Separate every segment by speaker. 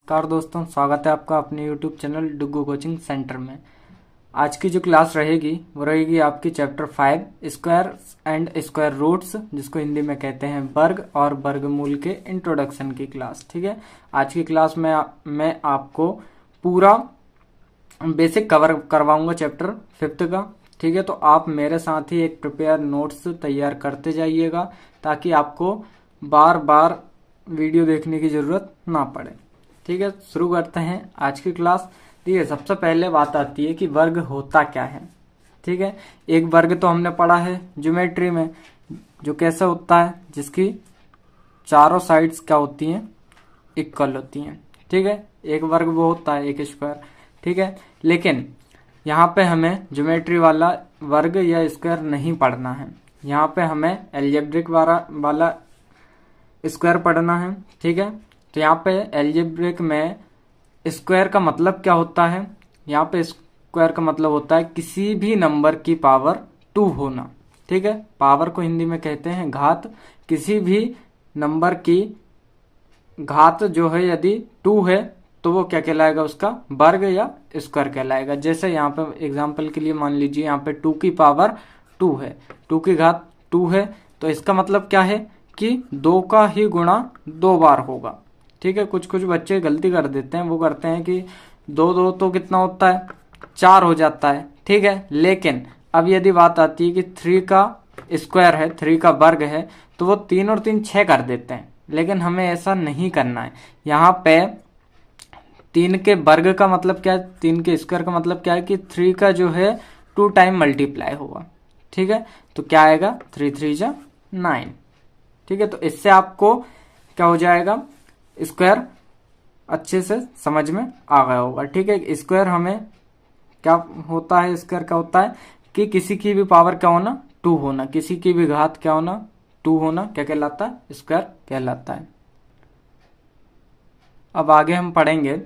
Speaker 1: नमस्कार दोस्तों, स्वागत है आपका अपने YouTube channel Duggu coaching centre में। आज की जो क्लास रहेगी वो रहेगी आपकी chapter 5 square and square roots, जिसको हिंदी में कहते हैं वर्ग और वर्गमूल के इंट्रोडक्शन की क्लास। ठीक है, आज की क्लास में मैं आपको पूरा बेसिक कवर करवाऊंगा चैप्टर 5 का। ठीक है, तो आप मेरे साथ ही एक प्रिपेयर नोट्स तैयार करते जाइएगा ताकि आपको बार बार वीडियो देखने की जरूरत ना पड़े। ठीक है, शुरू करते हैं आज की क्लास। ठीक है, सबसे पहले बात आती है कि वर्ग होता क्या है। ठीक है, एक वर्ग तो हमने पढ़ा है ज्योमेट्री में, जो कैसा होता है, जिसकी चारों साइड्स क्या होती हैं, इक्वल होती हैं। ठीक है, एक वर्ग वो होता है, एक स्क्वायर। ठीक है, लेकिन यहाँ पे हमें ज्योमेट्री वाला वर्ग या स्क्वायर नहीं पढ़ना है। यहाँ पे हमें एल्जेब्रिक वाला स्क्वायर पढ़ना है। ठीक है, तो यहाँ पे एल्जेब्रिक में स्क्वायर का मतलब क्या होता है, यहाँ पे स्क्वायर का मतलब होता है किसी भी नंबर की पावर 2 होना। ठीक है, पावर को हिंदी में कहते हैं घात। किसी भी नंबर की घात जो है यदि 2 है तो वो क्या कहलाएगा, उसका वर्ग या स्क्वायर कहलाएगा। जैसे यहाँ पे एग्जांपल के लिए मान लीजिए यहाँ पे 2 की पावर 2 है, 2 की घात 2 है, तो इसका मतलब क्या है कि 2 का ही गुणा 2 बार होगा। ठीक है, कुछ बच्चे गलती कर देते हैं, वो करते हैं कि 2 तो कितना होता है, 4 हो जाता है। ठीक है, लेकिन अब यदि बात आती है कि 3 का स्क्वायर है, 3 का वर्ग है, तो वो 3 और 3 6 कर देते हैं। लेकिन हमें ऐसा नहीं करना है। यहाँ पे 3 के वर्ग का मतलब क्या है, 3 के स्क्वायर का मतलब क्या है कि 3 का जो है 2 टाइम मल्टीप्लाई होगा। ठीक है, तो क्या आएगा, 3 3 जा 9। ठीक है, तो इससे आपको क्या हो जाएगा, स्क्वायर अच्छे से समझ में आ गया होगा। ठीक है, स्क्वायर हमें क्या होता है, स्क्वायर क्या होता है कि किसी की भी पावर क्या होना, 2 होना, किसी की भी घात क्या होना, 2 होना, क्या कहलाता है, स्क्वायर कहलाता है। अब आगे हम पढ़ेंगे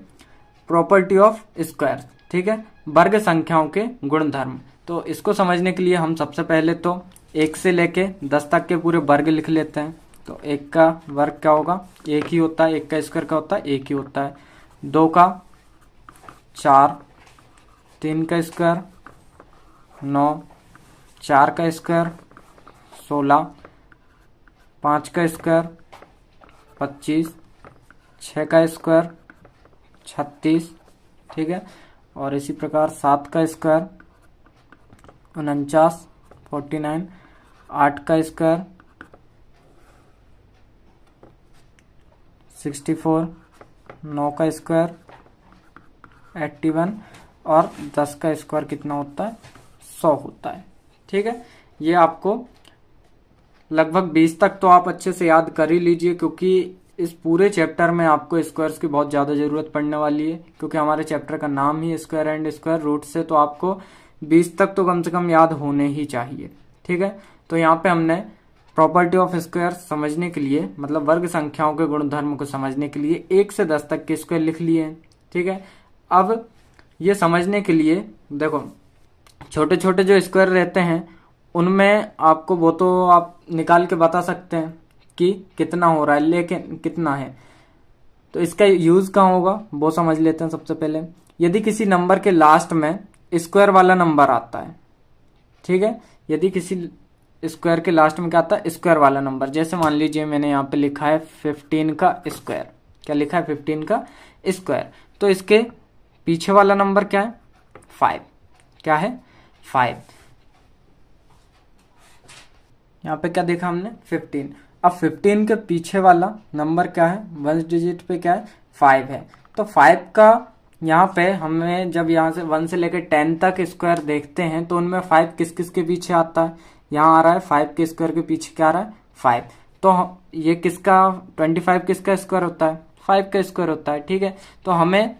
Speaker 1: प्रॉपर्टी ऑफ स्क्वायर। ठीक है, वर्ग संख्याओं के गुणधर्म। तो इसको समझने के लिए हम सबसे पहले तो 1 से लेके 10 तक के पूरे वर्ग लिख लेते हैं। तो 1 का वर्ग क्या होगा, 1 ही होता है। 1 का स्क्वायर क्या होता है, 1 ही होता है। 2 का 4, 3 का स्क्वायर 9, 4 का स्क्वायर 16, 5 का स्क्वायर 25, 6 का स्क्वायर 36। ठीक है, और इसी प्रकार 7 का स्क्वायर 49, 49, 8 का स्क्वायर 64, 9 का स्क्वायर 81 और 10 का स्क्वायर कितना होता है, 100 होता है। ठीक है, ये आपको लगभग 20 तक तो आप अच्छे से याद कर ही लीजिए, क्योंकि इस पूरे चैप्टर में आपको स्क्वायर्स की बहुत ज़्यादा ज़रूरत पड़ने वाली है, क्योंकि हमारे चैप्टर का नाम ही स्क्वायर एंड स्क्वायर रूट्स है। तो आपको 20 तक तो कम से कम याद होने ही चाहिए। ठीक है, तो यहाँ पे हमने प्रॉपर्टी ऑफ स्क्वायर समझने के लिए, मतलब वर्ग संख्याओं के गुणधर्म को समझने के लिए 1 से 10 तक के स्क्वायर लिख लिए हैं। ठीक है, अब ये समझने के लिए देखो, छोटे छोटे जो स्क्वायर रहते हैं उनमें आपको वो तो आप निकाल के बता सकते हैं कि कितना हो रहा है, लेकिन कितना है, तो इसका यूज कहाँ होगा वो समझ लेते हैं। सबसे पहले यदि किसी नंबर के लास्ट में स्क्वायर वाला नंबर आता है, ठीक है, यदि किसी स्क्वायर के लास्ट में क्या आता है, स्क्वायर वाला नंबर, जैसे मान लीजिए मैंने यहाँ पे लिखा है 15 का स्क्वायर, क्या लिखा है, 15 का स्क्वायर, तो इसके पीछे वाला नंबर क्या है, 5, क्या है, 5। यहाँ पे क्या देखा हमने, 15। अब 15 के पीछे वाला नंबर क्या है, 1 डिजिट पे क्या है, 5 है। तो 5 का यहाँ पे हमें जब यहाँ से 1 से लेकर 10 तक स्क्वायर देखते हैं तो उनमें 5 किस किस के पीछे आता है, यहाँ आ रहा है 5 के स्क्वायर के पीछे क्या आ रहा है, 5। तो ये किसका, 25 किसका स्क्वायर होता है, 5 का स्क्वायर होता है। ठीक है, तो हमें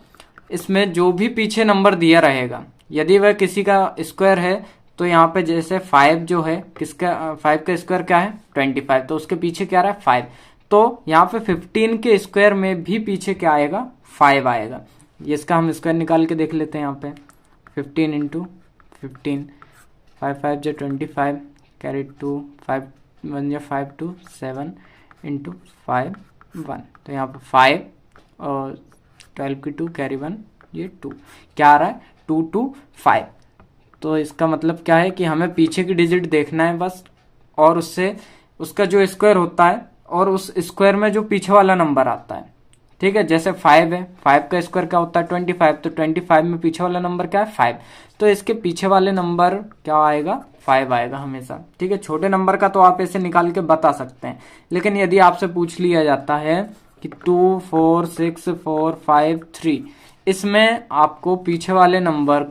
Speaker 1: इसमें जो भी पीछे नंबर दिया रहेगा, यदि वह किसी का स्क्वायर है, तो यहाँ पे जैसे 5 जो है किसका, 5 का स्क्वायर क्या है, 25, तो उसके पीछे क्या आ रहा है, 5। तो यहाँ पे 15 के स्क्वायर में भी पीछे क्या आएगा, 5 आएगा। इसका हम स्क्वायर निकाल के देख लेते हैं। यहाँ पे 15 इंटू 15, 5 5 जो 25, कैरी 2, 5 1 जो 5 2 7 इंटू 5 1, तो यहाँ पे 5 और 12 की 2 कैरी 1, ये 2 क्या आ रहा है 2 2 5। तो इसका मतलब क्या है कि हमें पीछे की डिजिट देखना है बस, और उससे उसका जो स्क्वायर होता है और उस स्क्वायर में जो पीछे वाला नंबर आता है, ठीक है। जैसे 5 है, 5 का स्क्वायर क्या होता है 25, तो 25 में पीछे वाला नंबर क्या है 5, तो इसके पीछे वाले नंबर क्या आएगा 5 आएगा हमेशा, ठीक है। छोटे नंबर का तो आप ऐसे निकाल के बता सकते हैं, लेकिन यदि आपसे पूछ लिया जाता है कि 2 4 6 4 5 3, इसमें आपको पीछे वाले नंबर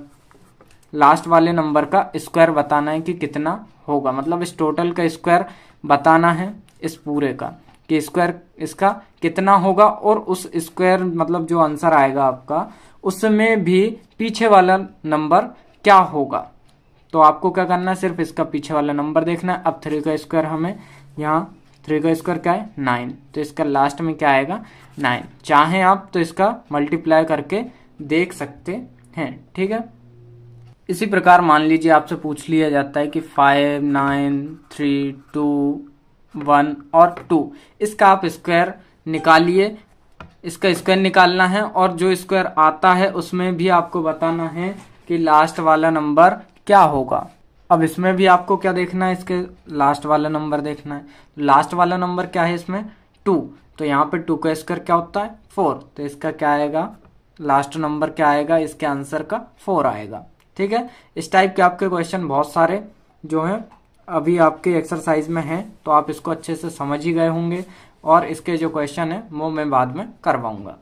Speaker 1: लास्ट वाले नंबर का स्क्वायर बताना है कि कितना होगा, मतलब इस टोटल का स्क्वायर बताना है इस पूरे का कि स्क्वायर इसका कितना होगा, और उस स्क्वायर मतलब जो आंसर आएगा आपका उसमें भी पीछे वाला नंबर क्या होगा। तो आपको क्या करना है, सिर्फ इसका पीछे वाला नंबर देखना है। अब 3 का स्क्वायर हमें यहाँ 3 का स्क्वायर क्या है 9, तो इसका लास्ट में क्या आएगा 9। चाहे आप तो इसका मल्टीप्लाई करके देख सकते हैं, ठीक है। इसी प्रकार मान लीजिए आपसे पूछ लिया जाता है कि 5 9 3 2 1 और 2, इसका आप स्क्वायर निकालिए, इसका स्क्वायर निकालना है, और जो स्क्वायर आता है उसमें भी आपको बताना है कि लास्ट वाला नंबर क्या होगा। अब इसमें भी आपको क्या देखना है, इसके लास्ट वाला नंबर देखना है। लास्ट वाला नंबर क्या है इसमें 2, तो यहाँ पे 2 का स्क्वायर क्या होता है 4, तो इसका क्या आएगा लास्ट नंबर क्या आएगा, इसके आंसर का 4 आएगा, ठीक है। इस टाइप के आपके क्वेश्चन बहुत सारे जो हैं अभी आपके एक्सरसाइज में हैं, तो आप इसको अच्छे से समझ ही गए होंगे, और इसके जो क्वेश्चन है वो मैं बाद में करवाऊंगा,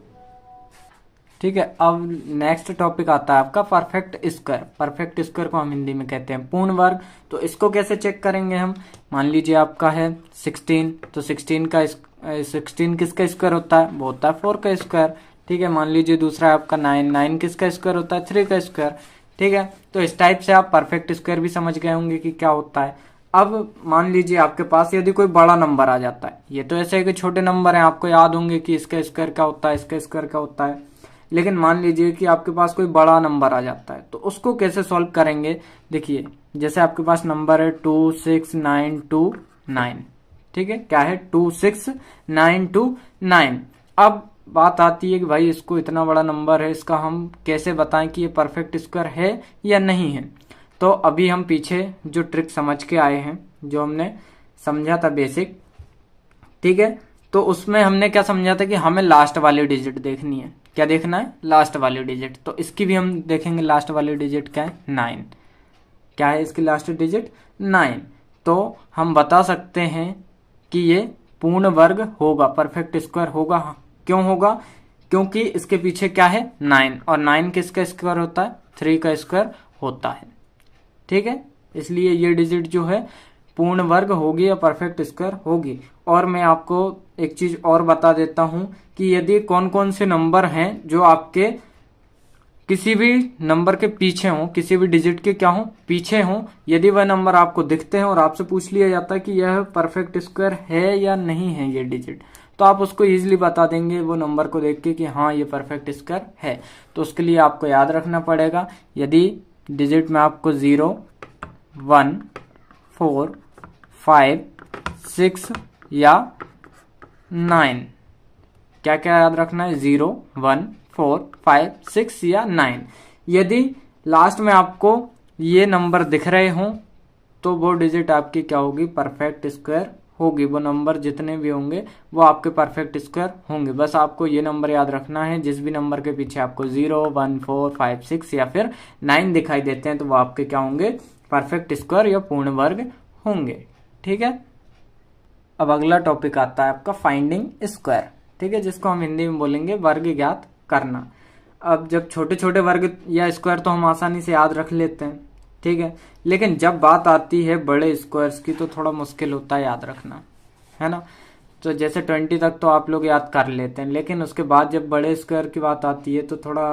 Speaker 1: ठीक है। अब नेक्स्ट टॉपिक आता है आपका परफेक्ट स्क्वायर। परफेक्ट स्क्वायर को हम हिंदी में कहते हैं पूर्ण वर्ग। तो इसको कैसे चेक करेंगे हम, मान लीजिए आपका है 16, तो 16 किसका स्क्वायर होता है, वो होता है 4 का स्क्वायर, ठीक है। मान लीजिए दूसरा आपका 9 किसका स्क्वायर होता है 3 का स्क्वायर, ठीक है। तो इस टाइप से आप परफेक्ट स्क्वायर भी समझ गए होंगे कि क्या होता है। अब मान लीजिए आपके पास यदि कोई बड़ा नंबर आ जाता है, ये तो ऐसे है कि छोटे नंबर हैं, आपको याद होंगे कि इसका स्क्वायर क्या होता है, इसका स्क्वायर क्या होता है, लेकिन मान लीजिए कि आपके पास कोई बड़ा नंबर आ जाता है, तो उसको कैसे सॉल्व करेंगे। देखिए जैसे आपके पास नंबर है 2 6 9 2 9, ठीक है, क्या है 2 6 9 2 9। अब बात आती है कि भाई इसको इतना बड़ा नंबर है, इसका हम कैसे बताएं कि ये परफेक्ट स्क्वायर है या नहीं है। तो अभी हम पीछे जो ट्रिक समझ के आए हैं, जो हमने समझा था बेसिक, ठीक है, तो उसमें हमने क्या समझा था कि हमें लास्ट वाली डिजिट देखनी है। क्या देखना है, लास्ट वाली डिजिट। तो इसकी भी हम देखेंगे लास्ट वाली डिजिट क्या है 9, क्या है इसकी लास्ट डिजिट 9। तो हम बता सकते हैं कि ये पूर्ण वर्ग होगा, परफेक्ट स्क्वायर होगा। क्यों होगा, क्योंकि इसके पीछे क्या है 9, और 9 किसका स्क्वायर होता है 3 का स्क्वायर होता है, ठीक है। इसलिए ये डिजिट जो है पूर्ण वर्ग होगी या परफेक्ट स्क्वायर होगी। और मैं आपको एक चीज और बता देता हूं कि यदि कौन कौन से नंबर हैं जो आपके किसी भी नंबर के पीछे हों, किसी भी डिजिट के क्या हों पीछे हों, यदि वह नंबर आपको दिखते हैं और आपसे पूछ लिया जाता है कि यह परफेक्ट स्क्वायर है या नहीं है ये डिजिट, तो आप उसको इजीली बता देंगे वो नंबर को देख के कि हाँ ये परफेक्ट स्क्वायर है। तो उसके लिए आपको याद रखना पड़ेगा, यदि डिजिट में आपको 0 1 4 5 6 या 9, क्या क्या याद रखना है 0 1 4 5 6 या 9। यदि लास्ट में आपको ये नंबर दिख रहे हों तो वो डिजिट आपकी क्या होगी, परफेक्ट स्क्वायर होगी। वो नंबर जितने भी होंगे वो आपके परफेक्ट स्क्वायर होंगे। बस आपको ये नंबर याद रखना है, जिस भी नंबर के पीछे आपको 0 1 4 5 6 या फिर 9 दिखाई देते हैं तो वो आपके क्या होंगे, परफेक्ट स्क्वायर या पूर्ण वर्ग होंगे, ठीक है। अब अगला टॉपिक आता है आपका फाइंडिंग स्क्वायर, ठीक है, जिसको हम हिंदी में बोलेंगे वर्ग ज्ञात करना। अब जब छोटे छोटे वर्ग या स्क्वायर तो हम आसानी से याद रख लेते हैं, ठीक है, लेकिन जब बात आती है बड़े स्क्वायर्स की तो थोड़ा मुश्किल होता है याद रखना, है ना। तो जैसे 20 तक तो आप लोग याद कर लेते हैं, लेकिन उसके बाद जब बड़े स्क्वायर की बात आती है तो थोड़ा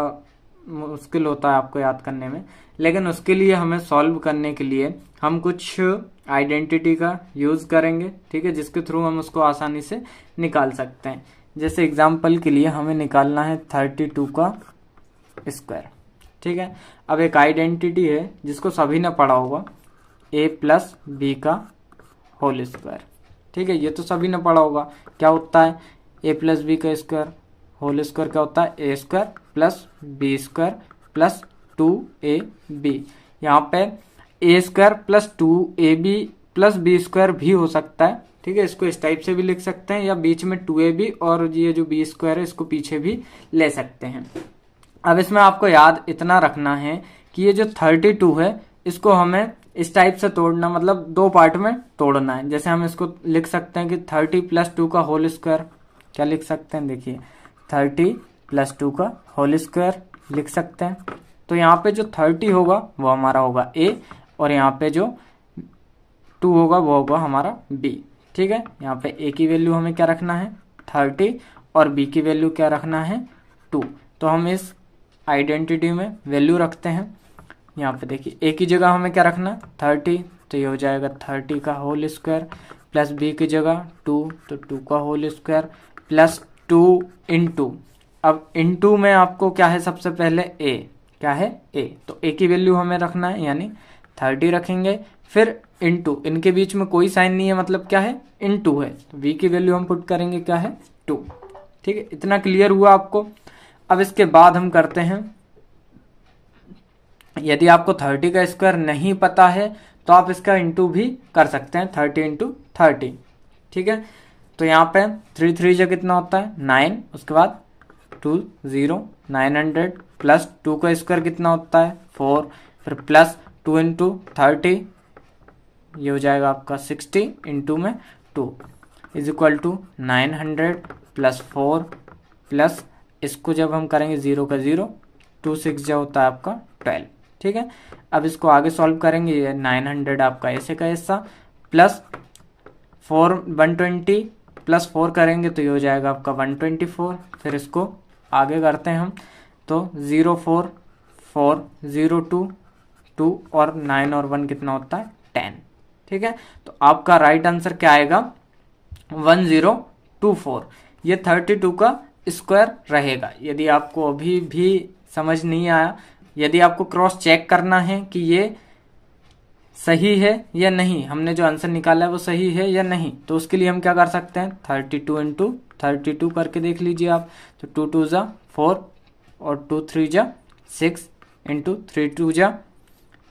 Speaker 1: मुश्किल होता है आपको याद करने में। लेकिन उसके लिए हमें सॉल्व करने के लिए हम कुछ आइडेंटिटी का यूज करेंगे, ठीक है, जिसके थ्रू हम उसको आसानी से निकाल सकते हैं। जैसे एग्जाम्पल के लिए हमें निकालना है 32 का स्क्वायर, ठीक है। अब एक आइडेंटिटी है जिसको सभी ने पढ़ा होगा, a प्लस बी का होल स्क्वायर, ठीक है, ये तो सभी ने पढ़ा होगा। क्या होता है a प्लस बी का स्क्वायर होल स्क्वायर क्या होता है, A square plus B square plus 2ab। यहाँ पे A square plus 2ab plus B square भी हो सकता है, ठीक है, इसको इस टाइप से भी लिख सकते हैं, या बीच में 2ab और ये जो बी स्क्वायर है इसको पीछे भी ले सकते हैं। अब इसमें आपको याद इतना रखना है कि ये जो 32 है इसको हमें इस टाइप से तोड़ना, मतलब दो पार्ट में तोड़ना है। जैसे हम इसको लिख सकते हैं कि 30 प्लस 2 का होल स्क्वायर, क्या लिख सकते हैं, देखिए 30 प्लस 2 का होल स्क्वायर लिख सकते हैं। तो यहाँ पे जो 30 होगा वो हमारा होगा ए, और यहाँ पे जो 2 होगा वो होगा हमारा बी, ठीक है। यहाँ पे ए की वैल्यू हमें क्या रखना है 30 और बी की वैल्यू क्या रखना है 2। तो हम इस आइडेंटिटी में वैल्यू रखते हैं। यहाँ पे देखिए ए की जगह हमें क्या रखना 30, तो ये हो जाएगा 30 का होल स्क्वायर प्लस बी की जगह 2, तो 2 का होल स्क्वायर प्लस 2 इंटू, अब इंटू में आपको क्या है सबसे पहले ए, क्या है ए, तो ए की वैल्यू हमें रखना है यानी 30 रखेंगे, फिर इंटू, इनके बीच में कोई साइन नहीं है मतलब क्या है इंटू है, तो बी की वैल्यू हम पुट करेंगे क्या है 2, ठीक है। इतना क्लियर हुआ आपको। अब इसके बाद हम करते हैं, यदि आपको 30 का स्क्वायर नहीं पता है तो आप इसका इंटू भी कर सकते हैं, 30 इंटू 30, ठीक है। तो यहाँ पे 3 3 जो कितना होता है 9, उसके बाद 2 0 900 प्लस 2 का स्क्वायर कितना होता है 4, फिर प्लस 2 इंटू 30, ये हो जाएगा आपका 60 इंटू में 2 is equal to 900 plus 4 plus इसको जब हम करेंगे 0 का 0, 2 6 जो होता है आपका 12, ठीक है। अब इसको आगे सॉल्व करेंगे, ये 900 आपका ऐसे का ऐसा प्लस 4 120 प्लस 4 करेंगे तो ये हो जाएगा आपका 124, फिर इसको आगे करते हैं हम, तो 0 4 4 0 2 2 और 9 और 1 कितना होता है 10, ठीक है। तो आपका राइट आंसर क्या आएगा 1024। ये 32 का स्क्वायर रहेगा। यदि आपको अभी भी समझ नहीं आया, यदि आपको क्रॉस चेक करना है कि ये सही है या नहीं, हमने जो आंसर निकाला है वो सही है या नहीं, तो उसके लिए हम क्या कर सकते हैं 32 इंटू 32 करके देख लीजिए आप, तो 2 2 जा 4 और 2 3 जा 6 इंटू 3 2 जा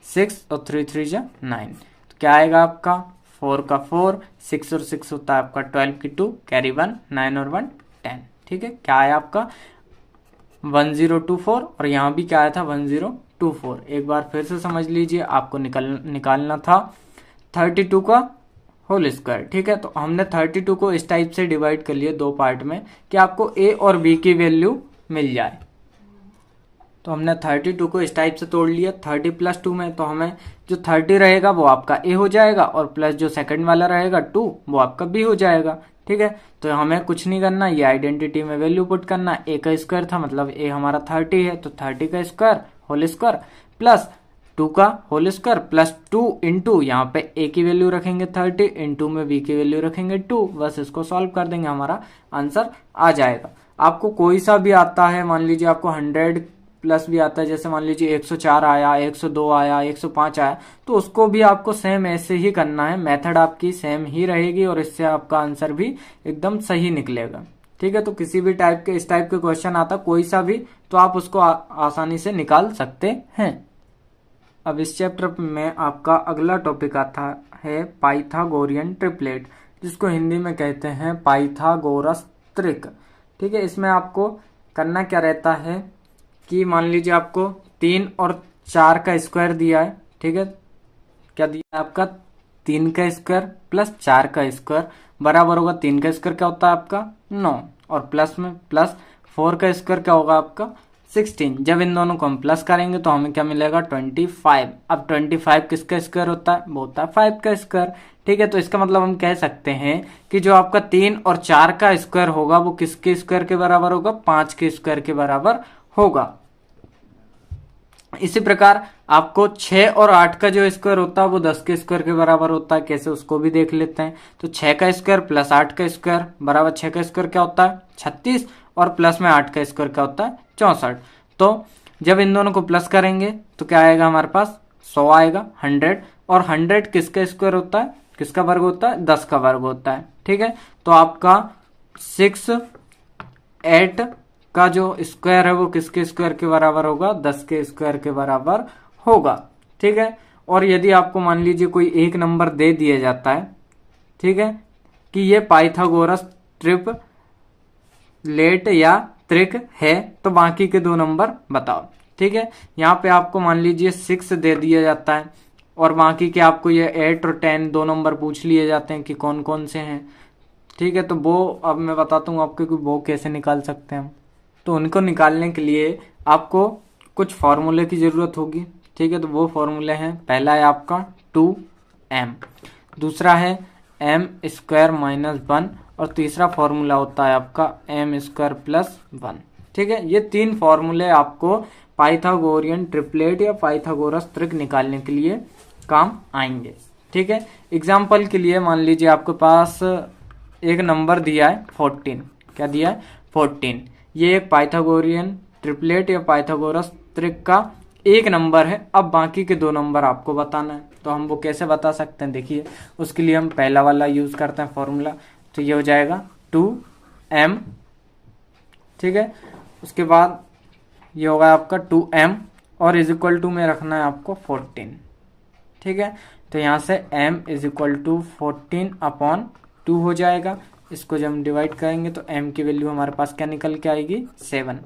Speaker 1: 6 और 3 3 जा 9, तो क्या आएगा आपका 4 का 4, 6 और 6 होता है आपका 12 की 2 कैरी 1, 9 और 1 10, ठीक है। क्या आया आपका 1024, और यहाँ भी क्या आया था 1024। एक बार फिर से समझ लीजिए, आपको निकालना था 32 का होल स्क्वायर, ठीक है। तो हमने 32 को इस टाइप से डिवाइड कर लिया दो पार्ट में कि आपको ए और बी की वैल्यू मिल जाए। तो हमने 32 को इस टाइप से तोड़ लिया 30 प्लस 2 में, तो हमें जो 30 रहेगा वो आपका ए हो जाएगा और प्लस जो सेकंड वाला रहेगा 2 वो आपका बी हो जाएगा, ठीक है। तो हमें कुछ नहीं करना, ये आइडेंटिटी में वैल्यू पुट करना, ए का स्क्वायर था मतलब ए हमारा 30 है, तो 30 का स्क्वायर होल स्क्वायर प्लस 2 का होल स्क्वायर प्लस 2 इंटू, यहाँ पे ए की वैल्यू रखेंगे 30, इंटू में बी की वैल्यू रखेंगे 2, बस इसको सॉल्व कर देंगे, हमारा आंसर आ जाएगा। आपको कोई सा भी आता है, मान लीजिए आपको 100 प्लस भी आता है, जैसे मान लीजिए 104 आया, 102 आया, 105 आया, तो उसको भी आपको सेम ऐसे ही करना है, मेथड आपकी सेम ही रहेगी और इससे आपका आंसर भी एकदम सही निकलेगा, ठीक है। तो किसी भी टाइप के इस टाइप के क्वेश्चन आता कोई सा भी, तो आप उसको आसानी से निकाल सकते हैं। अब इस चैप्टर में आपका अगला टॉपिक आता है पाइथागोरियन ट्रिपलेट, जिसको हिंदी में कहते हैं पाइथागोरस त्रिक, ठीक है। इसमें आपको करना क्या रहता है कि मान लीजिए आपको 3 और 4 का स्क्वायर दिया है, ठीक है। क्या दिया है आपका 3 का स्क्वायर प्लस 4 का स्क्वायर बराबर होगा 3 का स्क्वायर क्या होता है आपका 9, और प्लस में प्लस 4 का स्क्वायर क्या होगा आपका 16। जब इन दोनों को हम प्लस करेंगे तो हमें क्या मिलेगा 25। अब 25 किसका स्क्वायर होता है, वो होता है 5 का स्क्वायर, ठीक है। तो इसका मतलब हम कह सकते हैं कि जो आपका 3 और 4 का स्क्वायर होगा वो किसके स्क्वायर के बराबर होगा, 5 के स्क्वायर के बराबर होगा। इसी प्रकार आपको 6 और 8 का जो स्क्वायर होता है वो 10 के स्क्वायर के बराबर होता है, कैसे उसको भी देख लेते हैं। तो 6 का स्क्वायर प्लस 8 का स्क्वायर बराबर 6 का स्क्वायर क्या होता है 36, और प्लस में 8 का स्क्वायर क्या होता है 64। तो जब इन दोनों को प्लस करेंगे तो क्या आएगा हमारे पास 100 आएगा 100, और 100 किसका स्क्वायर होता है, किसका वर्ग होता है 10 का वर्ग होता है, ठीक है। तो आपका 6 8 का जो स्क्वायर है वो किसके स्क्वायर के बराबर होगा, 10 के स्क्वायर के बराबर होगा। ठीक है, और यदि आपको मान लीजिए कोई एक नंबर दे दिया जाता है, ठीक है, कि ये पाइथागोरस ट्रिपलेट या त्रिक है, तो बाकी के दो नंबर बताओ। ठीक है, यहाँ पे आपको मान लीजिए 6 दे दिया जाता है और बाकी के आपको ये 8 और 10 दो नंबर पूछ लिए जाते हैं कि कौन कौन से हैं। ठीक है, तो वो अब मैं बताता हूँ आपको कि वो कैसे निकाल सकते हैं हम। तो उनको निकालने के लिए आपको कुछ फॉर्मूले की जरूरत होगी। ठीक है, तो वो फॉर्मूले हैं, पहला है आपका 2m, दूसरा है m² - 1 और तीसरा फॉर्मूला होता है आपका m² + 1। ठीक है, ये तीन फॉर्मूले आपको पाइथागोरियन ट्रिपलेट या पाइथागोरस त्रिक निकालने के लिए काम आएंगे। ठीक है, एग्जाम्पल के लिए मान लीजिए आपके पास एक नंबर दिया है 14। क्या दिया है, 14। ये एक पाइथागोरियन ट्रिपलेट या पाइथागोरस त्रिक का एक नंबर है। अब बाकी के दो नंबर आपको बताना है, तो हम वो कैसे बता सकते हैं, देखिए उसके लिए हम पहला वाला यूज करते हैं फॉर्मूला। तो ये हो जाएगा 2m। ठीक है, उसके बाद ये होगा आपका 2m और इज इक्वल टू में रखना है आपको 14। ठीक है, तो यहाँ से m = 14/2 हो जाएगा। इसको जब हम डिवाइड करेंगे तो m की वैल्यू हमारे पास क्या निकल के आएगी, 7।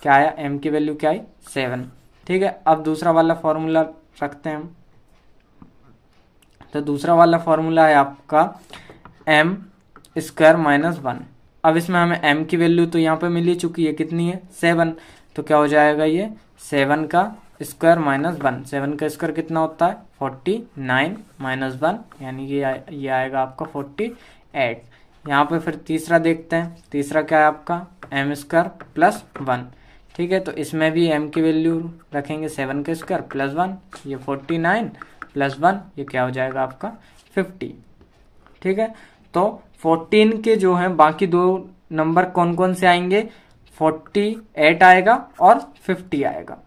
Speaker 1: क्या आया, m की वैल्यू क्या आई, 7। ठीक है, अब दूसरा वाला फॉर्मूला रखते हैं हम। तो दूसरा वाला फॉर्मूला है आपका m² - 1। अब इसमें हमें m की वैल्यू तो यहाँ पे मिल ही चुकी है, कितनी है, 7। तो क्या हो जाएगा, ये 7 का स्क्वायर - 1। 7 का स्क्वायर कितना होता है, 49 - 1, यानी कि ये आएगा आपका 48। यहाँ पे फिर तीसरा देखते हैं, तीसरा क्या है आपका m² + 1। ठीक है, तो इसमें भी m की वैल्यू रखेंगे 7 का स्क्वायर + 1, ये 49 + 1, ये क्या हो जाएगा आपका 50। ठीक है, तो 14 के जो है बाकी दो नंबर कौन कौन से आएंगे, 48 आएगा और 50 आएगा।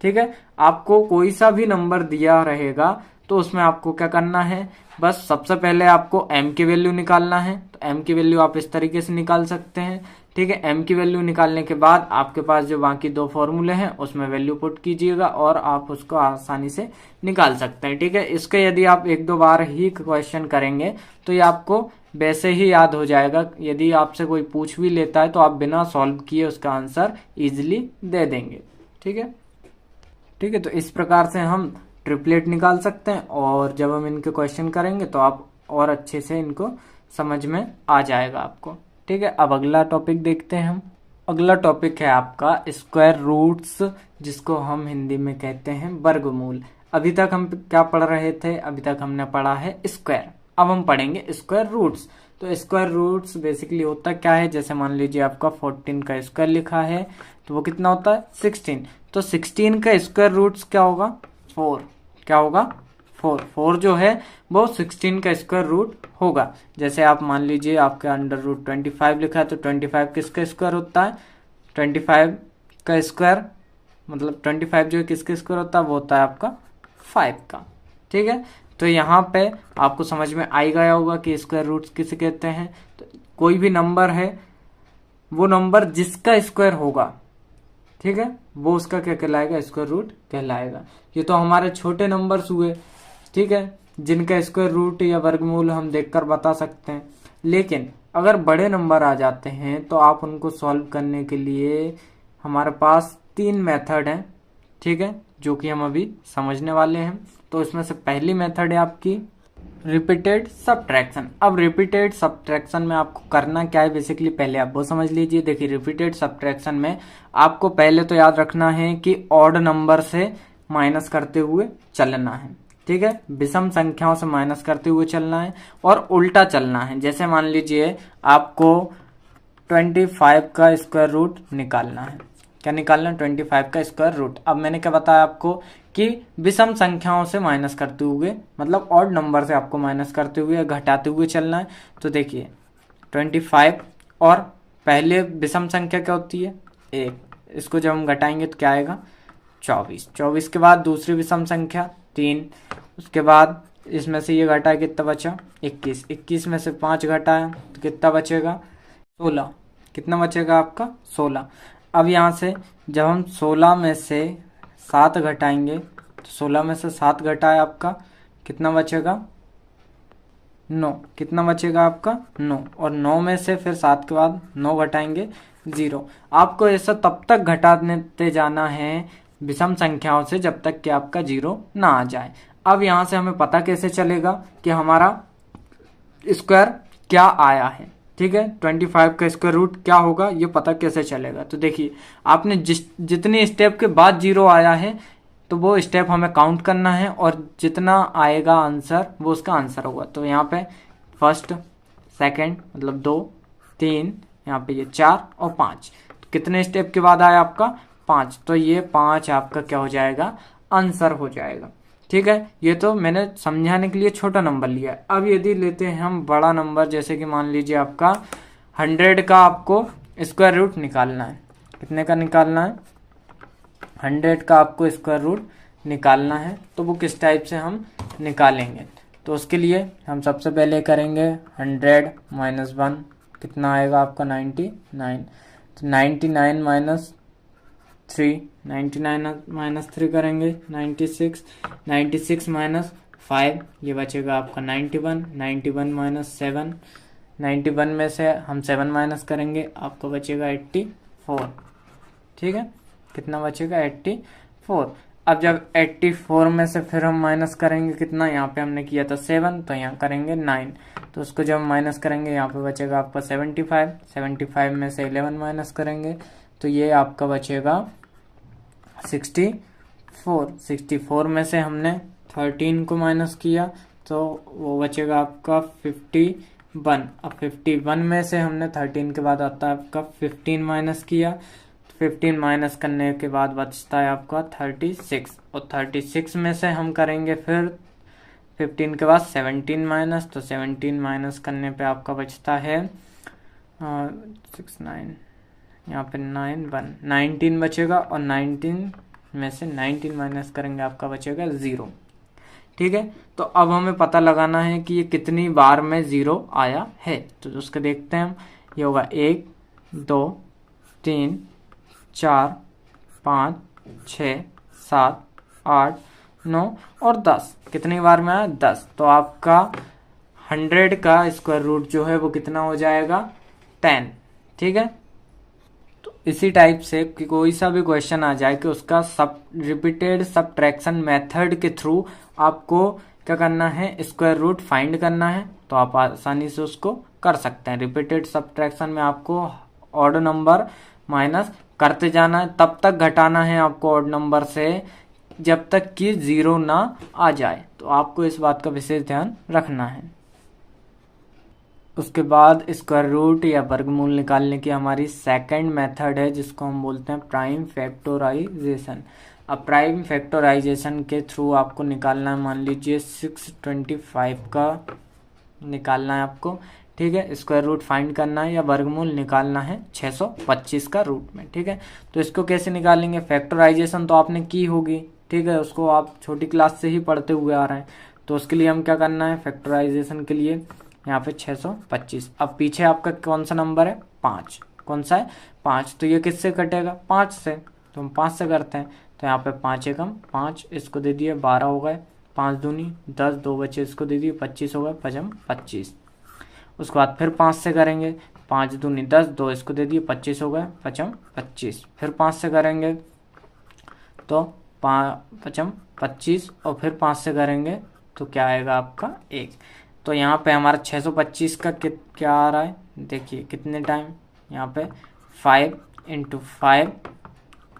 Speaker 1: ठीक है, आपको कोई सा भी नंबर दिया रहेगा तो उसमें आपको क्या करना है, बस सबसे पहले आपको m की वैल्यू निकालना है। तो m की वैल्यू आप इस तरीके से निकाल सकते हैं। ठीक है, m की वैल्यू निकालने के बाद आपके पास जो बाकी दो फॉर्मूले हैं उसमें वैल्यू पुट कीजिएगा और आप उसको आसानी से निकाल सकते हैं। ठीक है, इसके यदि आप एक दो बार ही क्वेश्चन करेंगे तो ये आपको वैसे ही याद हो जाएगा। यदि आपसे कोई पूछ भी लेता है तो आप बिना सॉल्व किए उसका आंसर इजिली दे देंगे। ठीक है, ठीक है, तो इस प्रकार से हम ट्रिपलेट निकाल सकते हैं और जब हम इनके क्वेश्चन करेंगे तो आप और अच्छे से इनको समझ में आ जाएगा आपको। ठीक है, अब अगला टॉपिक देखते हैं हम। अगला टॉपिक है आपका स्क्वायर रूट्स, जिसको हम हिंदी में कहते हैं वर्गमूल। अभी तक हम क्या पढ़ रहे थे, अभी तक हमने पढ़ा है स्क्वायर, अब हम पढ़ेंगे स्क्वायर रूट्स। तो स्क्वायर रूट्स बेसिकली होता क्या है, जैसे मान लीजिए आपका 14 का स्क्वायर लिखा है तो वो कितना होता है, 16। तो 16 का स्क्वायर रूट्स क्या होगा, 4। क्या होगा, 4 जो है वो 16 का स्क्वायर रूट होगा। जैसे आप मान लीजिए आपके √25 लिखा है तो 25 किसका स्क्वायर होता है, 25 का स्क्वायर मतलब 25 जो है किसका स्क्वायर होता है, वो होता है आपका 5 का। ठीक है, तो यहाँ पे आपको समझ में आ गया होगा कि स्क्वायर रूट्स किसे कहते हैं। तो कोई भी नंबर है, वो नंबर जिसका स्क्वायर होगा, ठीक है, वो उसका क्या कहलाएगा, स्क्वायर रूट कहलाएगा। ये तो हमारे छोटे नंबर्स हुए, ठीक है, जिनका स्क्वायर रूट या वर्गमूल हम देखकर बता सकते हैं। लेकिन अगर बड़े नंबर आ जाते हैं तो आप उनको सॉल्व करने के लिए हमारे पास 3 मेथड हैं। ठीक है, जो कि हम अभी समझने वाले हैं। तो इसमें से पहली मेथड है आपकी रिपीटेड सब्ट्रैक्शन। अब रिपीटेड सब्ट्रैक्शन में आपको करना क्या है, बेसिकली पहले आप वो समझ लीजिए। देखिए, रिपीटेड सब्ट्रैक्शन में आपको पहले तो याद रखना है कि ऑड नंबर से माइनस करते हुए चलना है। ठीक है, विषम संख्याओं से माइनस करते हुए चलना है और उल्टा चलना है। जैसे मान लीजिए आपको 25 का स्क्वायर रूट निकालना है। क्या निकालना है, 25 का स्क्वायर रूट। अब मैंने क्या बताया आपको कि विषम संख्याओं से माइनस करते हुए, मतलब ऑड नंबर से आपको माइनस करते हुए घटाते हुए चलना है। तो देखिए 25 और पहले विषम संख्या क्या होती है, 1, इसको जब हम घटाएंगे तो क्या आएगा, 24। 24 के बाद दूसरी विषम संख्या 3, उसके बाद इसमें से ये घटाया कितना बचा, 21। 21 में से 5 घटाया तो कितना बचेगा, 16। कितना बचेगा आपका, 16। अब यहाँ से जब हम 16 में से 7 घटाएंगे तो 16 में से 7 घटाए आपका कितना बचेगा 9। कितना बचेगा आपका 9। और 9 में से फिर 7 के बाद 9 घटाएंगे 0। आपको ऐसा तब तक घटाते जाना है विषम संख्याओं से जब तक कि आपका 0 ना आ जाए। अब यहाँ से हमें पता कैसे चलेगा कि हमारा स्क्वायर क्या आया है, ठीक है। 25 का स्क्वायर रूट क्या होगा ये पता कैसे चलेगा। तो देखिए आपने जितने स्टेप के बाद 0 आया है तो वो स्टेप हमें काउंट करना है और जितना आएगा आंसर वो उसका आंसर होगा। तो यहाँ पे फर्स्ट सेकंड मतलब 2 3, यहाँ पे ये 4 और 5। तो कितने स्टेप के बाद आया आपका 5, तो ये 5 आपका क्या हो जाएगा आंसर हो जाएगा, ठीक है। ये तो मैंने समझाने के लिए छोटा नंबर लिया है। अब यदि लेते हैं हम बड़ा नंबर, जैसे कि मान लीजिए आपका 100 का आपको स्क्वायर रूट निकालना है। कितने का निकालना है 100 का आपको स्क्वायर रूट निकालना है। तो वो किस टाइप से हम निकालेंगे, तो उसके लिए हम सबसे पहले करेंगे 100 - 1 कितना आएगा आपका 99। तो 99 - 3, 99 - 3 करेंगे 96, 96 - 5 ये बचेगा आपका 91, 91 - 7, 91 में से हम 7 माइनस करेंगे आपको बचेगा 84, ठीक है। कितना बचेगा 84। अब जब 84 में से फिर हम माइनस करेंगे कितना, यहाँ पे हमने किया था 7 तो यहाँ करेंगे 9, तो उसको जब माइनस करेंगे यहाँ पे बचेगा आपका 75, 75 में से 11 माइनस करेंगे तो ये आपका बचेगा 64, 64 में से हमने 13 को माइनस किया तो वो बचेगा आपका 51। अब 51 में से हमने 13 के बाद आता है आपका 15 माइनस किया, 15 माइनस करने के बाद बचता है आपका 36, और 36 में से हम करेंगे फिर 15 के बाद 17 माइनस, तो 17 माइनस करने पे आपका बचता है 6 9, यहाँ पे 9 1 19 बचेगा, और 19 में से 19 माइनस करेंगे आपका बचेगा 0, ठीक है। तो अब हमें पता लगाना है कि ये कितनी बार में 0 आया है। तो उसके देखते हैं हम, ये होगा 1 2 3 4 5 6 7 8 9 और 10। कितनी बार में आया 10। तो आपका 100 का स्क्वायर रूट जो है वो कितना हो जाएगा 10, ठीक है। तो इसी टाइप से कि कोई सा भी क्वेश्चन आ जाए कि उसका रिपीटेड सबट्रैक्शन मेथड के थ्रू आपको क्या करना है स्क्वायर रूट फाइंड करना है, तो आप आसानी से उसको कर सकते हैं। रिपीटेड सबट्रैक्शन में आपको ऑड नंबर माइनस करते जाना है, तब तक घटाना है आपको ऑड नंबर से जब तक कि 0 ना आ जाए। तो आपको इस बात का विशेष ध्यान रखना है। उसके बाद स्क्वायर रूट या वर्गमूल निकालने की हमारी सेकंड मेथड है जिसको हम बोलते हैं प्राइम फैक्टराइजेशन। अब प्राइम फैक्टराइजेशन के थ्रू आपको निकालना है, मान लीजिए 625 का निकालना है आपको, ठीक है। स्क्वायर रूट फाइंड करना है या वर्गमूल निकालना है 625 का रूट में, ठीक है। तो इसको कैसे निकालेंगे, फैक्टराइजेशन तो आपने की होगी, ठीक है, उसको आप छोटी क्लास से ही पढ़ते हुए आ रहे हैं। तो उसके लिए हम क्या करना है, फैक्टराइजेशन के लिए यहाँ पे 625। अब पीछे आपका कौन सा नंबर है 5, कौन सा है 5, तो ये किससे कटेगा 5 से, तो हम 5 से करते हैं। तो यहाँ पे 5 एकम 5, इसको दे दिए 12 हो गए, 5 दूनी 10, 2 बचे इसको दे दिए 25 हो गए, 5 25। उसके बाद फिर 5 से करेंगे, 5 दूनी 10, 2 इसको दे दिए 25 हो गए, 5 25। फिर 5 से करेंगे तो 5 25, और फिर 5 से करेंगे तो क्या आएगा आपका 1। तो यहाँ पे हमारा 625 का क्या आ रहा है, देखिए कितने टाइम, यहाँ पे 5 × 5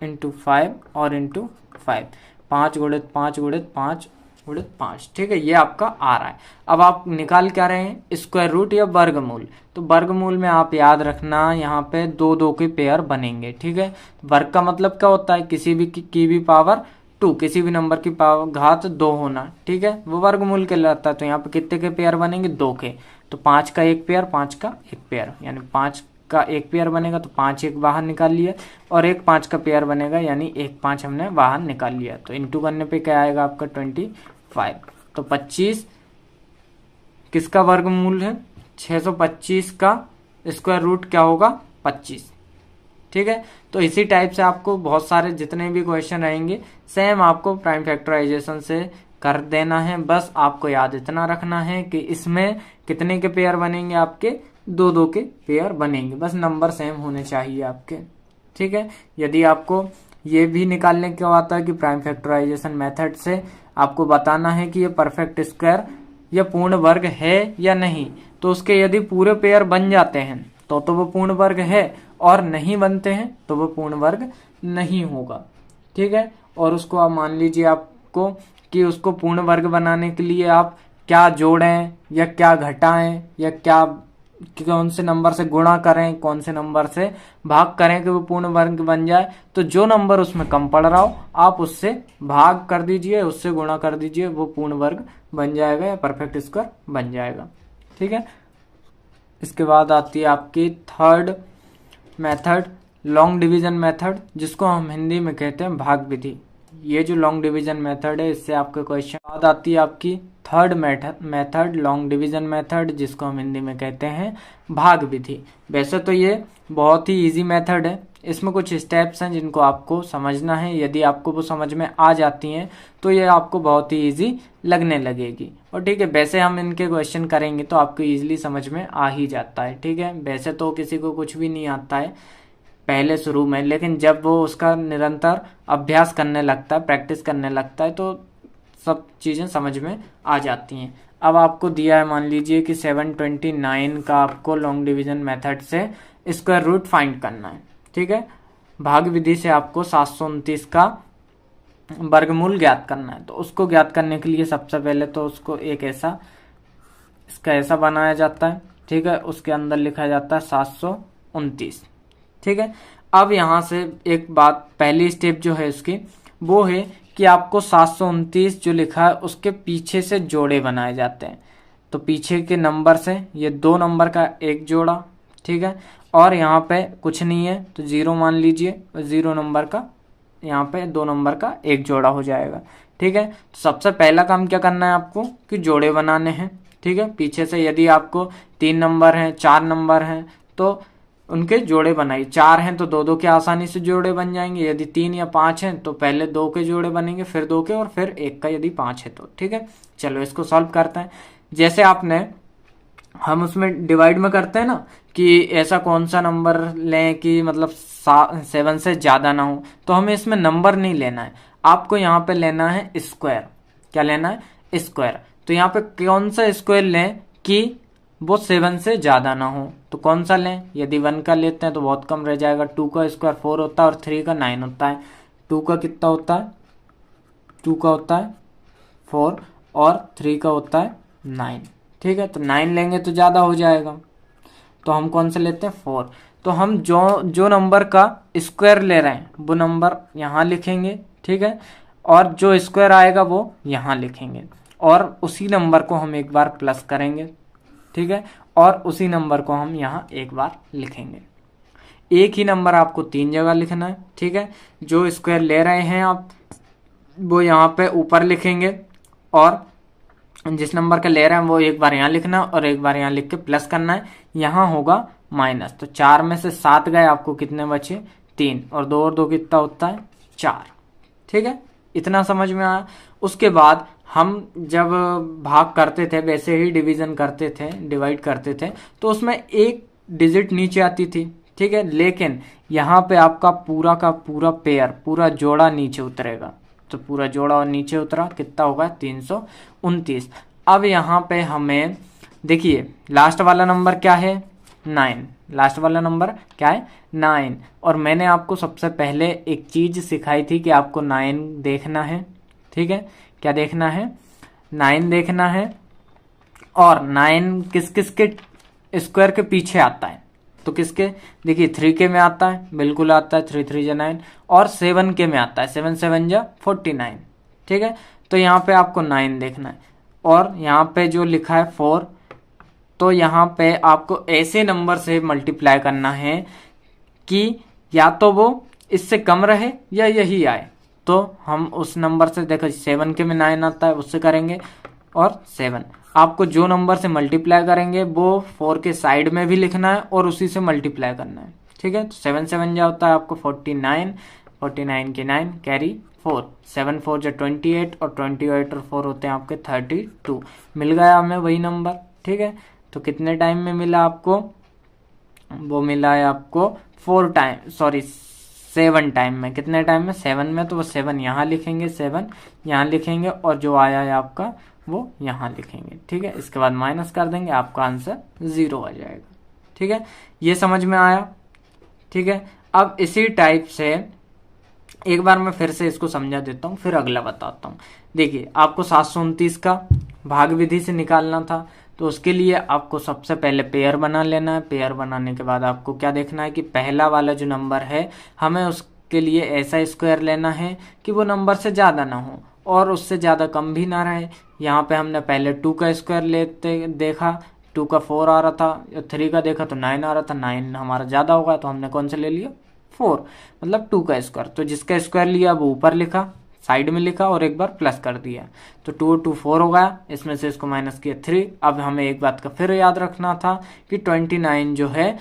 Speaker 1: × 5 और × 5, 5 गुणित 5 गुणित 5 गुणित 5, ठीक है, ये आपका आ रहा है। अब आप निकाल क्या रहे हैं स्क्वायर रूट या वर्गमूल। तो वर्गमूल में आप याद रखना यहाँ पे 2 2 के पेयर बनेंगे, ठीक है। वर्ग का मतलब क्या होता है, किसी भी की भी पावर 2, किसी भी नंबर की पावर घात 2 होना, ठीक है, वो वर्गमूल कहलाता है। तो यहाँ पे कितने के पेयर बनेंगे 2 के, तो 5 का एक पेयर 5 का एक पेयर, यानी 5 का एक पेयर बनेगा तो 5 एक बाहर निकाल लिया, और एक 5 का पेयर बनेगा यानी एक 5 हमने बाहर निकाल लिया। तो इंटू करने पे क्या आएगा आपका 25। तो 25 किसका वर्गमूल है 625 का स्क्वायर रूट क्या होगा 25, ठीक है। तो इसी टाइप से आपको बहुत सारे जितने भी क्वेश्चन रहेंगे सेम आपको प्राइम फैक्टराइजेशन से कर देना है। बस आपको याद इतना रखना है कि इसमें कितने के पेयर बनेंगे, आपके 2-2 के पेयर बनेंगे, बस नंबर सेम होने चाहिए आपके, ठीक है। यदि आपको ये भी निकालने को आता है कि प्राइम फैक्टराइजेशन मेथड से आपको बताना है कि ये परफेक्ट स्क्वायर या पूर्ण वर्ग है या नहीं, तो उसके यदि पूरे पेयर बन जाते हैं तो वो पूर्ण वर्ग है, और नहीं बनते हैं तो वो पूर्ण वर्ग नहीं होगा, ठीक है। और उसको आप मान लीजिए आपको कि उसको पूर्ण वर्ग बनाने के लिए आप क्या जोड़ें या क्या घटाएं या क्या कौन से नंबर से गुणा करें, कौन से नंबर से भाग करें कि वो पूर्ण वर्ग बन जाए। तो जो नंबर उसमें कम पड़ रहा हो आप उससे भाग कर दीजिए, उससे गुणा कर दीजिए, वो पूर्ण वर्ग बन जाएगा या परफेक्ट स्क्वायर बन जाएगा, ठीक है। इसके बाद आती है आपकी third method, long division method, जिसको हम हिंदी में कहते हैं भाग विधि। ये जो लॉन्ग डिवीजन मेथड है इससे आपके क्वेश्चन। बाद आती है आपकी third method long division method, जिसको हम हिंदी में कहते हैं भाग विधि। वैसे तो ये बहुत ही इजी मेथड है, इसमें कुछ स्टेप्स हैं जिनको आपको समझना है। यदि आपको वो समझ में आ जाती हैं तो ये आपको बहुत ही इजी लगने लगेगी, और ठीक है। वैसे हम इनके क्वेश्चन करेंगे तो आपको इजीली समझ में आ ही जाता है, ठीक है। वैसे तो किसी को कुछ भी नहीं आता है पहले शुरू में, लेकिन जब वो उसका निरंतर अभ्यास करने लगता है, प्रैक्टिस करने लगता है, तो सब चीज़ें समझ में आ जाती हैं। अब आपको दिया है, मान लीजिए कि 729 का आपको लॉन्ग डिवीजन मेथड से स्क्वायर रूट फाइंड करना है, ठीक है। भाग विधि से आपको 729 का वर्गमूल ज्ञात करना है। तो उसको ज्ञात करने के लिए सबसे पहले तो उसको एक ऐसा इसका ऐसा बनाया जाता है, ठीक है। उसके अंदर लिखा जाता है 729, ठीक है। अब यहाँ से एक बात, पहली स्टेप जो है उसकी वो है कि आपको 729 जो लिखा है उसके पीछे से जोड़े बनाए जाते हैं। तो पीछे के नंबर से ये 2 नंबर का एक जोड़ा, ठीक है। और यहाँ पे कुछ नहीं है तो 0 मान लीजिए, 0 नंबर का यहाँ पे 2 नंबर का एक जोड़ा हो जाएगा, ठीक है। तो सबसे पहला काम क्या करना है आपको कि जोड़े बनाने हैं, ठीक है। पीछे से यदि आपको 3 नंबर हैं, 4 नंबर हैं तो उनके जोड़े बनाइए। 4 हैं तो 2-2 के आसानी से जोड़े बन जाएंगे। यदि 3 या 5 हैं तो पहले 2 के जोड़े बनेंगे, फिर 2 के, और फिर 1 का यदि 5 है तो, ठीक है। चलो इसको सॉल्व करते हैं। जैसे हम उसमें डिवाइड में करते हैं ना कि ऐसा कौन सा नंबर लें कि मतलब 7 से ज्यादा ना हो, तो हमें इसमें नंबर नहीं लेना है, आपको यहाँ पे लेना है स्क्वायर। क्या लेना है? स्क्वायर। तो यहाँ पे कौन सा स्क्वायर लें कि वो 7 से ज्यादा ना हो, तो कौन सा लें? यदि 1 का लेते हैं तो बहुत कम रह जाएगा। 2 का स्क्वायर 4 होता है और 3 का 9 होता है। 2 का कितना होता है? 2 का होता है 4 और 3 का होता है 9, ठीक है। तो 9 लेंगे तो ज्यादा हो जाएगा, तो हम कौन सा लेते हैं? 4। तो हम जो नंबर का स्क्वायर ले रहे हैं वो नंबर यहाँ लिखेंगे, ठीक है, और जो स्क्वायर आएगा वो यहाँ लिखेंगे, और उसी नंबर को हम एक बार प्लस करेंगे, ठीक है, और उसी नंबर को हम यहाँ एक बार लिखेंगे। एक ही नंबर आपको 3 जगह लिखना है, ठीक है। जो स्क्वायर ले रहे हैं आप वो यहाँ पे ऊपर लिखेंगे, और जिस नंबर का ले रहे हैं वो एक बार यहाँ लिखना और एक बार यहाँ लिख के प्लस करना है। यहाँ होगा माइनस, तो 4 में से 7 गए, आपको कितने बचे? 3, और 2 और 2 कितना होता है? 4, ठीक है। इतना समझ में आया। उसके बाद हम जब भाग करते थे वैसे ही डिवीजन करते थे, डिवाइड करते थे, तो उसमें एक डिजिट नीचे आती थी, ठीक है, लेकिन यहाँ पे आपका पूरा का पूरा पेयर, पूरा जोड़ा नीचे उतरेगा। तो पूरा जोड़ा और नीचे उतरा, कितना होगा? 329। अब यहाँ पे हमें देखिए लास्ट वाला नंबर क्या है? 9। लास्ट वाला नंबर क्या है? 9। और मैंने आपको सबसे पहले एक चीज सिखाई थी कि आपको 9 देखना है, ठीक है। क्या देखना है? 9 देखना है। और 9 किस किस के स्क्वायर के पीछे आता है? तो किसके? देखिए 3 के में आता है, बिल्कुल आता है, 3 3 जा 9, और 7 के में आता है, 7 7 जा 49, ठीक है। तो यहाँ पे आपको 9 देखना है, और यहाँ पे जो लिखा है 4, तो यहाँ पे आपको ऐसे नंबर से मल्टीप्लाई करना है कि या तो वो इससे कम रहे या यही आए। तो हम उस नंबर से, देखो 7 के में 9 आता है, उससे करेंगे, और 7 आपको जो नंबर से मल्टीप्लाई करेंगे वो 4 के साइड में भी लिखना है और उसी से मल्टीप्लाई करना है, ठीक है। तो 7 से 1 जा होता है आपको 49, 49 के 9 कैरी 4, 7 4 जा 28 और 28 और 4 होते हैं आपके 32। मिल गया हमें वही नंबर, ठीक है। तो कितने टाइम में मिला आपको, वो मिला है आपको 7 टाइम में। कितने टाइम में, 7 में। तो वो 7 यहाँ लिखेंगे, 7 यहाँ लिखेंगे और जो आया है आपका वो यहाँ लिखेंगे, ठीक है। इसके बाद माइनस कर देंगे, आपका आंसर 0 आ जाएगा, ठीक है। ये समझ में आया, ठीक है। अब इसी टाइप से एक बार मैं फिर से इसको समझा देता हूँ, फिर अगला बताता हूँ। देखिए, आपको 729 का भाग विधि से निकालना था, तो उसके लिए आपको सबसे पहले पेयर बना लेना है। पेयर बनाने के बाद आपको क्या देखना है कि पहला वाला जो नंबर है हमें उसके लिए ऐसा स्क्वायर लेना है कि वो नंबर से ज़्यादा ना हो और उससे ज़्यादा कम भी ना रहे। यहाँ पे हमने पहले 2 का स्क्वायर लेते देखा, 2 का 4 आ रहा था, 3 का देखा तो 9 आ रहा था, 9 हमारा ज़्यादा होगा तो हमने कौन सा ले लिया, 4, मतलब 2 का स्क्वायर। तो जिसका स्क्वायर लिया वो ऊपर लिखा, साइड में लिखा और एक बार प्लस कर दिया, तो 2 2 4 हो गया। इसमें से इसको माइनस किया 3। अब हमें एक बात का फिर याद रखना था कि 29 जो है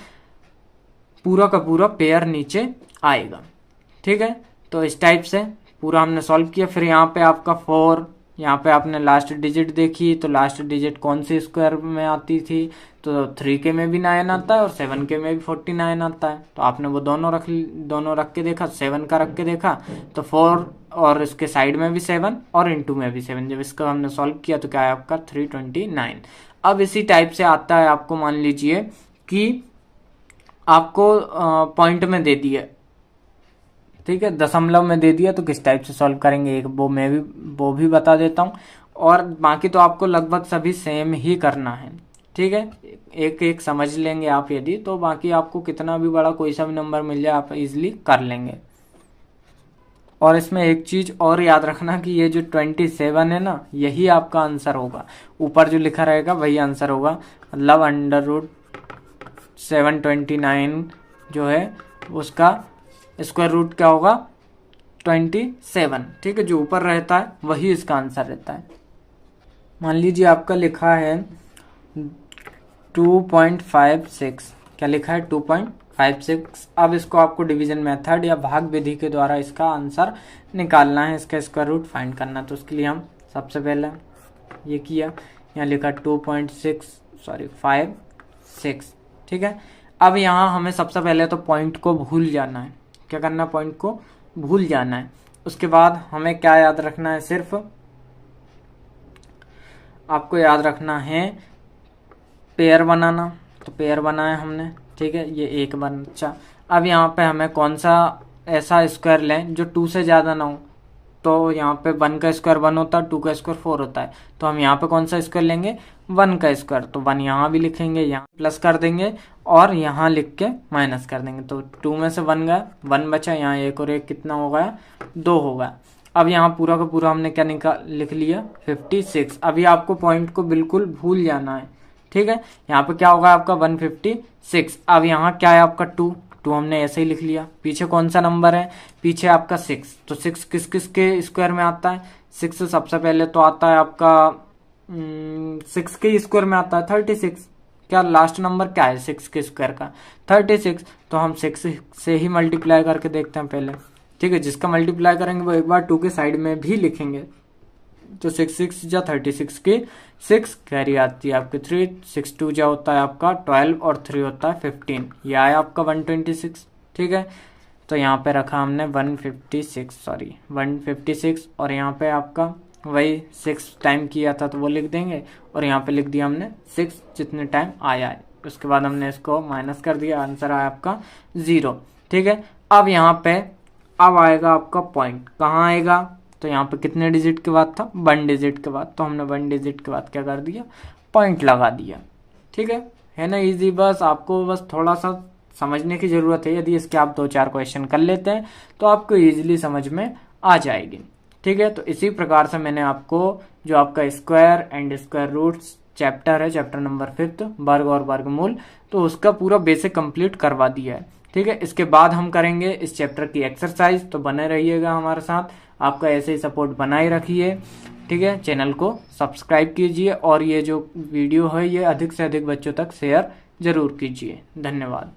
Speaker 1: पूरा का पूरा पेयर नीचे आएगा, ठीक है। तो इस टाइप से पूरा हमने सॉल्व किया। फिर यहाँ पे आपका 4, यहाँ पे आपने लास्ट डिजिट देखी, तो लास्ट डिजिट कौन सी स्क्वायर में आती थी, तो 3 के में भी 9 आता है और 7 के में भी 49 आता है। तो आपने वो दोनों रख के देखा, 7 का रख के देखा तो 4 और इसके साइड में भी 7 और इनटू में भी 7। जब इसका हमने सॉल्व किया तो क्या है आपका 329। अब इसी टाइप से आता है आपको, मान लीजिए कि आपको पॉइंट में दे दिया, ठीक है, दशमलव में दे दिया, तो किस टाइप से सॉल्व करेंगे एक वो भी बता देता हूँ। और बाकी तो आपको लगभग सभी सेम ही करना है, ठीक है। एक एक समझ लेंगे आप यदि, तो बाकी आपको कितना भी बड़ा कोई सा भी नंबर मिल जाए आप इजीली कर लेंगे। और इसमें एक चीज और याद रखना कि ये जो 27 है ना, यही आपका आंसर होगा। ऊपर जो लिखा रहेगा वही आंसर होगा, मतलब √729 जो है उसका स्क्वायर रूट क्या होगा, 27, ठीक है। जो ऊपर रहता है वही इसका आंसर रहता है। मान लीजिए आपका लिखा है 2.56, क्या लिखा है 2.56। अब इसको आपको डिवीजन मेथड या भाग विधि के द्वारा इसका आंसर निकालना है, इसका स्क्वायर रूट फाइंड करना है। तो उसके लिए हम सबसे पहले ये किया, यहाँ लिखा 2.56, ठीक है। अब यहाँ हमें सबसे पहले तो पॉइंट को भूल जाना है। क्या करना है, पॉइंट को भूल जाना है। उसके बाद हमें क्या याद रखना है, सिर्फ आपको याद रखना है पेयर बनाना। तो पेयर बनाया हमने, ठीक है, ये एक बच्चा। अब यहाँ पे हमें कौन सा ऐसा स्क्वायर लें जो 2 से ज़्यादा ना हो। तो यहाँ पे 1 का स्क्वायर 1 होता है, 2 का स्क्वायर 4 होता है। तो हम यहाँ पे कौन सा स्क्वायर लेंगे, 1 का स्क्वायर। तो 1 यहाँ भी लिखेंगे, यहाँ प्लस कर देंगे और यहाँ लिख के माइनस कर देंगे। तो 2 में से 1 गया, 1 बचा, यहाँ एक और एक कितना हो गया, 2 हो गया। अब यहाँ पूरा का पूरा हमने क्या लिख लिया, 56। अभी आपको पॉइंट को बिल्कुल भूल जाना है, ठीक है। यहाँ पे क्या होगा आपका 156। अब यहाँ क्या है आपका 2 हमने ऐसे ही लिख लिया। पीछे कौन सा नंबर है, पीछे आपका 6। तो 6 किस किस के स्क्वायर में आता है, 6 सबसे पहले तो आता है आपका 6 के स्क्वायर में आता है 36। क्या लास्ट नंबर क्या है 6 के स्क्वायर का, 36। तो हम 6 से ही मल्टीप्लाई करके देखते हैं पहले, ठीक है। जिसका मल्टीप्लाई करेंगे वो एक बार 2 के साइड में भी लिखेंगे। तो 6 6 जा 36 की 6 कैरी आती है आपकी 3, 6 2 जा होता है आपका 12 और 3 होता है 15। ये आया आपका 126, ठीक है। तो यहाँ पे रखा हमने 156 और यहाँ पे आपका वही 6 टाइम किया था तो वो लिख देंगे और यहाँ पे लिख दिया हमने 6 जितने टाइम आया है। उसके बाद हमने इसको माइनस कर दिया, आंसर आया आपका 0, ठीक है। अब यहाँ पे अब आएगा आपका पॉइंट, कहाँ आएगा, तो यहाँ पे कितने डिजिट के बाद था, 1 डिजिट के बाद। तो हमने 1 डिजिट के बाद क्या कर दिया, पॉइंट लगा दिया, ठीक है ना। इजी, बस आपको बस थोड़ा सा समझने की जरूरत है। यदि इसके आप 2-4 क्वेश्चन कर लेते हैं तो आपको इजीली समझ में आ जाएगी, ठीक है। तो इसी प्रकार से मैंने आपको जो आपका square and square roots chapter है, चैप्टर नंबर 5 वर्ग और वर्गमूल, तो उसका पूरा बेसिक कंप्लीट करवा दिया है, ठीक है। इसके बाद हम करेंगे इस चैप्टर की एक्सरसाइज, तो बने रहिएगा हमारे साथ। आपका ऐसे ही सपोर्ट बनाए रखिए, ठीक है। चैनल को सब्सक्राइब कीजिए और ये जो वीडियो है ये अधिक से अधिक बच्चों तक शेयर जरूर कीजिए। धन्यवाद।